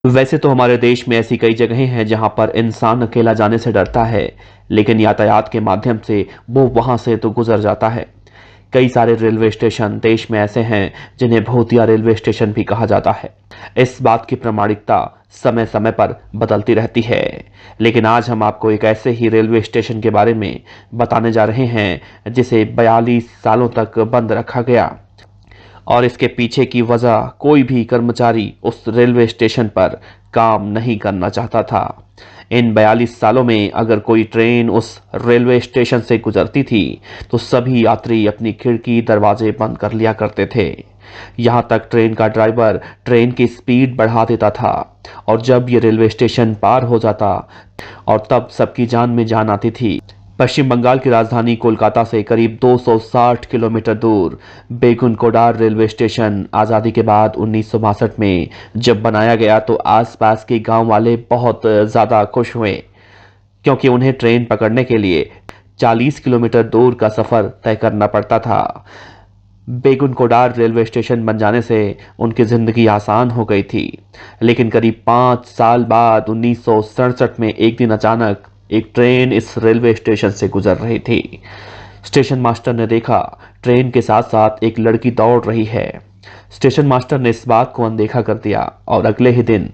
वैसे तो हमारे देश में ऐसी कई जगहें हैं जहां पर इंसान अकेला जाने से डरता है, लेकिन यातायात के माध्यम से वो वहां से तो गुजर जाता है। कई सारे रेलवे स्टेशन देश में ऐसे हैं जिन्हें भूतिया रेलवे स्टेशन भी कहा जाता है। इस बात की प्रामाणिकता समय समय पर बदलती रहती है, लेकिन आज हम आपको एक ऐसे ही रेलवे स्टेशन के बारे में बताने जा रहे हैं जिसे 42 सालों तक बंद रखा गया। और इसके पीछे की वजह कोई भी कर्मचारी उस रेलवे स्टेशन पर काम नहीं करना चाहता था। इन 42 सालों में अगर कोई ट्रेन उस रेलवे स्टेशन से गुजरती थी तो सभी यात्री अपनी खिड़की दरवाजे बंद कर लिया करते थे। यहाँ तक ट्रेन का ड्राइवर ट्रेन की स्पीड बढ़ा देता था, और जब ये रेलवे स्टेशन पार हो जाता और तब सबकी जान में जान आती थी। पश्चिम बंगाल की राजधानी कोलकाता से करीब 260 किलोमीटर दूर बेगुनकोडार रेलवे स्टेशन आज़ादी के बाद 1962 में जब बनाया गया तो आसपास के गांव वाले बहुत ज़्यादा खुश हुए, क्योंकि उन्हें ट्रेन पकड़ने के लिए 40 किलोमीटर दूर का सफ़र तय करना पड़ता था। बेगुनकोडार रेलवे स्टेशन बन जाने से उनकी ज़िंदगी आसान हो गई थी। लेकिन करीब 5 साल बाद 1967 में एक दिन अचानक एक ट्रेन इस रेलवे स्टेशन से गुजर रही थी। स्टेशन मास्टर ने देखा ट्रेन के साथ साथ एक लड़की दौड़ रही है। स्टेशन मास्टर ने इस बात को अनदेखा कर दिया, और अगले ही दिन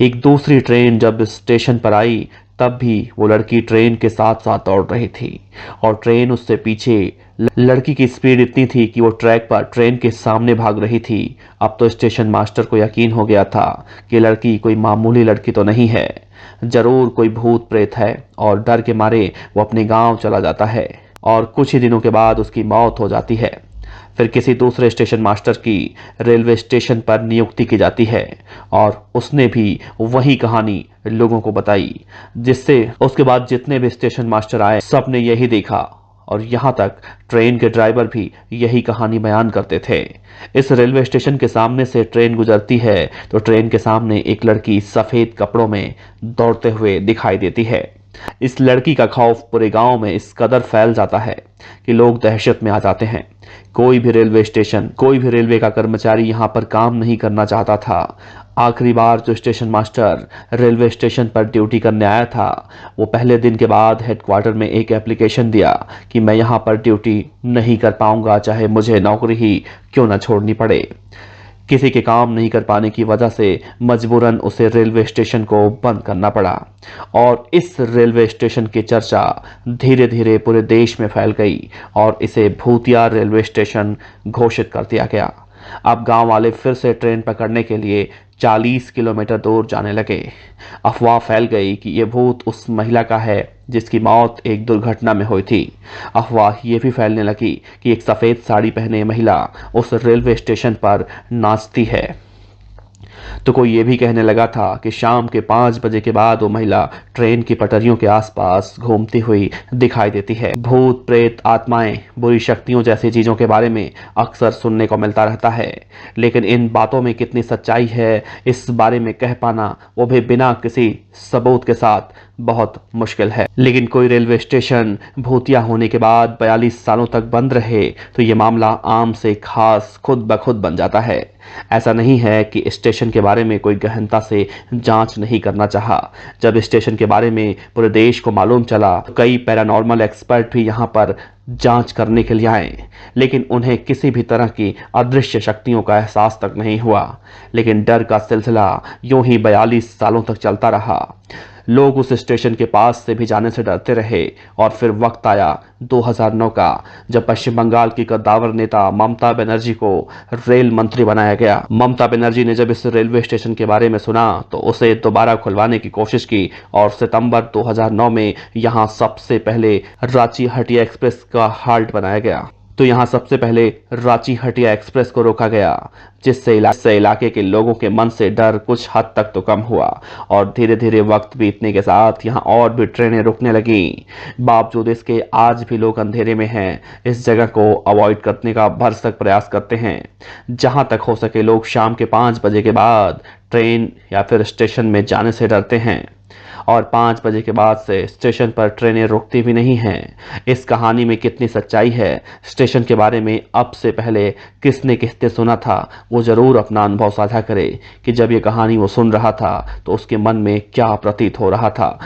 एक दूसरी ट्रेन जब स्टेशन पर आई तब भी वो लड़की ट्रेन के साथ साथ दौड़ रही थी, और ट्रेन उससे पीछे। लड़की की स्पीड इतनी थी कि वो ट्रैक पर ट्रेन के सामने भाग रही थी। अब तो स्टेशन मास्टर को यकीन हो गया था कि लड़की कोई मामूली लड़की तो नहीं है, जरूर कोई भूत प्रेत है, और डर के मारे वो अपने गांव चला जाता है और कुछ ही दिनों के बाद उसकी मौत हो जाती है। फिर किसी दूसरे स्टेशन मास्टर की रेलवे स्टेशन पर नियुक्ति की जाती है, और उसने भी वही कहानी लोगों को बताई, जिससे उसके बाद जितने भी स्टेशन मास्टर आए सबने यही देखा, और यहाँ तक ट्रेन के ड्राइवर भी यही कहानी बयान करते थे। इस रेलवे स्टेशन के सामने से ट्रेन गुजरती है तो ट्रेन के सामने एक लड़की सफेद कपड़ों में दौड़ते हुए दिखाई देती है। इस लड़की का खौफ पूरे गांव में इस कदर फैल जाता है कि लोग दहशत में आ जाते हैं। कोई भी रेलवे का कर्मचारी यहां पर काम नहीं करना चाहता था। आखिरी बार जो स्टेशन मास्टर रेलवे स्टेशन पर ड्यूटी करने आया था, वो पहले दिन के बाद हेडक्वार्टर में एक एप्लीकेशन दिया कि मैं यहां पर ड्यूटी नहीं कर पाऊंगा, चाहे मुझे नौकरी ही क्यों ना छोड़नी पड़े। किसी के काम नहीं कर पाने की वजह से मजबूरन उसे रेलवे स्टेशन को बंद करना पड़ा, और इस रेलवे स्टेशन की चर्चा धीरे धीरे पूरे देश में फैल गई और इसे भूतिया रेलवे स्टेशन घोषित कर दिया गया। अब गांव वाले फिर से ट्रेन पकड़ने के लिए 40 किलोमीटर दूर जाने लगे। अफवाह फैल गई कि यह भूत उस महिला का है जिसकी मौत एक दुर्घटना में हुई थी। अफवाह ये भी फैलने लगी कि एक सफेद साड़ी पहने महिला उस रेलवे स्टेशन पर नाचती है। तो कोई ये भी कहने लगा था कि शाम के 5 बजे के बाद वो महिला ट्रेन की पटरियों के आसपास घूमती हुई दिखाई देती है। भूत प्रेत, आत्माएं, बुरी शक्तियों जैसी चीजों के बारे में अक्सर सुनने को मिलता रहता है, लेकिन इन बातों में कितनी सच्चाई है इस बारे में कह पाना, वो भी बिना किसी सबूत के साथ, बहुत मुश्किल है। लेकिन कोई रेलवे स्टेशन भूतिया होने के बाद 42 सालों तक बंद रहे तो ये मामला आम से खास खुद ब खुद बन जाता है। ऐसा नहीं है कि स्टेशन के बारे में कोई गहनता से जांच नहीं करना चाहा। जब स्टेशन के बारे में पूरे देश को मालूम चला तो कई पैरानॉर्मल एक्सपर्ट भी यहां पर जांच करने के लिए आए, लेकिन उन्हें किसी भी तरह की अदृश्य शक्तियों का एहसास तक नहीं हुआ। लेकिन डर का सिलसिला यूं ही 42 सालों तक चलता रहा। लोग उस स्टेशन के पास से भी जाने से डरते रहे, और फिर वक्त आया 2009 का, जब पश्चिम बंगाल की कद्दावर नेता ममता बनर्जी को रेल मंत्री बनाया गया। ममता बनर्जी ने जब इस रेलवे स्टेशन के बारे में सुना तो उसे दोबारा खुलवाने की कोशिश की, और सितंबर 2009 में यहां सबसे पहले रांची हटिया एक्सप्रेस का हाल्ट बनाया गया। तो यहाँ सबसे पहले रांची हटिया एक्सप्रेस को रोका गया, जिससे इलाके के लोगों के मन से डर कुछ हद तक तो कम हुआ, और धीरे धीरे वक्त बीतने के साथ यहाँ और भी ट्रेनें रुकने लगी। बावजूद इसके आज भी लोग अंधेरे में हैं, इस जगह को अवॉइड करने का भरसक प्रयास करते हैं। जहाँ तक हो सके लोग शाम के 5 बजे के बाद ट्रेन या फिर स्टेशन में जाने से डरते हैं। और 5 बजे के बाद से स्टेशन पर ट्रेनें रुकती भी नहीं हैं। इस कहानी में कितनी सच्चाई है, स्टेशन के बारे में अब से पहले किसने किससे सुना था, वो जरूर अपना अनुभव साझा करे कि जब ये कहानी वो सुन रहा था तो उसके मन में क्या प्रतीत हो रहा था।